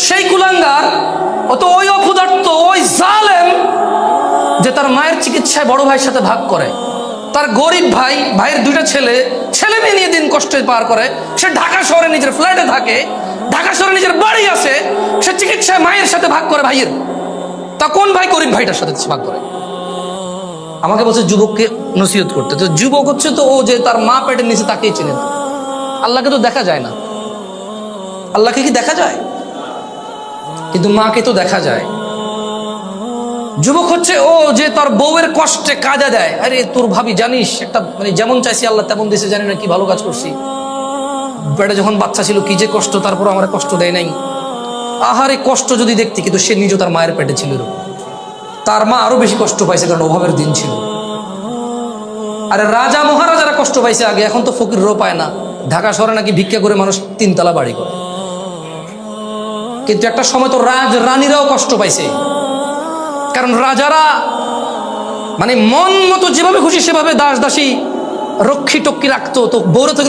সেই কুলাঙ্গার, ও তো ওই অপদার্থ, ওই জালেম যে তার মায়ের চিকিৎসায় বড় ভাইয়ের সাথে ভাগ করে। তার গরিব ভাই, ভাইয়ের দুইটা ছেলে, ছেলে মেয়ে নিয়ে দিন কষ্টে পার করে। সে ঢাকা শহরে নিজের ফ্ল্যাটে থাকে, ঢাকা শহরে নিজের বাড়ি আছে, সে চিকিৎসায় মায়ের সাথে ভাগ করে ভাইয়ের। তা কোন ভাই গরিব ভাইটার সাথে ভাগ করে? আমাকে বলছে যুবককে নসিহত করতে। তো যুবক হচ্ছে তো ও যে তার মা পেটের নিচে তাকেই চেনে না। আল্লাহকে তো দেখা যায় না। আল্লাহকে কি দেখা যায়? কিন্তু মাকে তো দেখা যায়। যুবক হচ্ছে ও যে তার বউয়ের কষ্টে কাজা দেয়। আরে তোর ভাবি জানিস, একটা মানে যেমন চাইছি আল্লাহ তেমন দিয়েছে, জানি না কি ভালো কাজ করছি। পেটে যখন বাচ্চা ছিল কি যে কষ্ট, তারপর আমার কষ্ট দেয় নাই। আহারে কষ্ট যদি দেখতি, কিন্তু সে নিজে তার মায়ের পেটে ছিল। তার মা আরো বেশি কষ্ট পাইছে, কারণ অভাবের দিন ছিল। আরে রাজা মহারাজারা কষ্ট পাইছে আগে, এখন তো ফকিরও পায় না। ঢাকা শহরে নাকি ভিক্ষা করে মানুষ 3 তলা বাড়ি করে। কিন্তু একটা সময় তো রানীরাও কষ্ট পাইছে, কারণ রাজারা মানে মন মতো যেভাবে খুশি সেভাবে দাস দাসী রক্ষী টক্ষী রাখতো। তো বৌরে তো